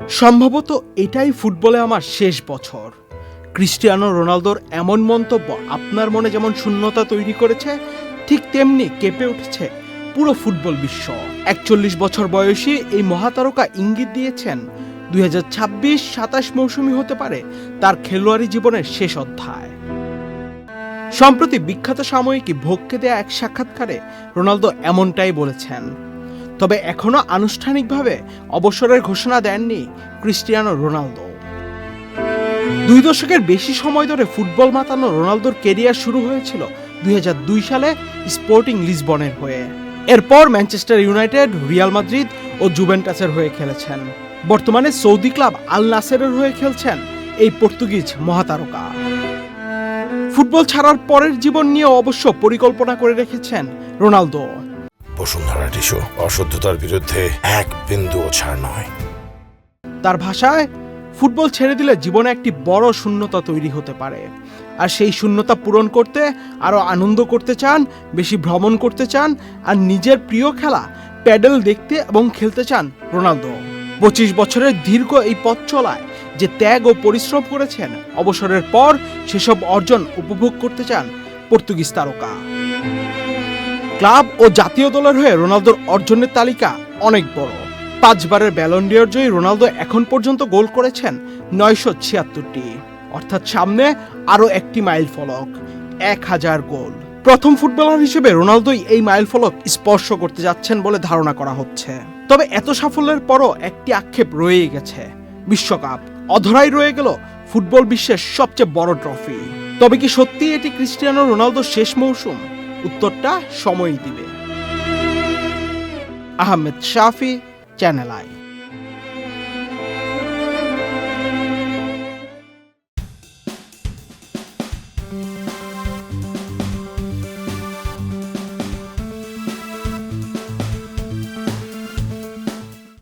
সম্ভবত এটাই ফুটবলে আমার শেষ বছর। ক্রিস্টিয়ানো রোনালদোর এমন মন্তব্য আপনার মনে যেমন শূন্যতা তৈরি করেছে, ঠিক তেমনি কেঁপে উঠেছে পুরো ফুটবল বিশ্ব। ৪১ বছর বয়সী এই মহাতারকা ইঙ্গিত দিয়েছেন ২০২৬-২৭ মৌসুমই হতে পারে তার খেলোয়াড়ি জীবনের শেষ অধ্যায়। সম্প্রতি বিখ্যাত সাময়িকী ভোগকে দেয়া এক সাক্ষাৎকারে রোনালদো এমনটাই বলেছেন। তবে এখনো আনুষ্ঠানিকভাবে অবসরের ঘোষণা দেননি ক্রিস্টিয়ানো রোনালদো। ২ দশকের বেশি সময় ধরে ফুটবল মাতানো রোনালদোর কেরিয়ার শুরু হয়েছিল ২০০২ সালে স্পোর্টিং লিসবনের হয়ে। এরপর ম্যানচেস্টার ইউনাইটেড, রিয়াল মাদ্রিদ ও জুভেন্টাসের হয়ে খেলেছেন। বর্তমানে সৌদি ক্লাব আল নাসেরের হয়ে খেলছেন এই পর্তুগিজ মহাতারকা। ফুটবল ছাড়ার পরের জীবন নিয়ে অবশ্য পরিকল্পনা করে রেখেছেন রোনালদো। বসুন্ধরা টিস্যু অশুদ্ধতার বিরুদ্ধে এক বিন্দুও ছাড় নয়। তার ভাষায়, ফুটবল ছেড়ে দিলে জীবনে একটি বড় শূন্যতা তৈরি হতে পারে, আর সেই শূন্যতা পূরণ করতে আরও আনন্দ করতে চান, বেশি ভ্রমণ করতে চান, আর নিজের প্রিয় খেলা প্যাডেল দেখতে এবং খেলতে চান রোনালদো। ২৫ বছরের দীর্ঘ এই পথ চলায় যে ত্যাগ ও পরিশ্রম করেছেন, অবসরের পর সেসব অর্জন উপভোগ করতে চান পর্তুগিজ তারকা। ক্লাব ও জাতীয় দলের হয়ে রোনালদোর অর্জনের তালিকা অনেক বড়। ৫ বারের ব্যালন ডি'অর জয়ী রোনালদো এখন পর্যন্ত গোল করেছেন ৯৭৬টি, অর্থাৎ সামনে আরও একটি মাইল ফলক, ১০০০ গোল। প্রথম ফুটবলার হিসেবে রোনালদোই এই মাইল ফলক স্পর্শ করতে যাচ্ছেন বলে ধারণা করা হচ্ছে। তবে এত সাফল্যের পরও একটি আক্ষেপ রয়েই গেছে, বিশ্বকাপ। অধরাই রয়ে গেল ফুটবল বিশ্বের সবচেয়ে বড় ট্রফি। তবে কি সত্যি এটি ক্রিস্টিয়ানো রোনালদোর শেষ মৌসুম? উত্তরটা সময়ই দিবে। আহমেদ শাফি, চ্যানেল আই।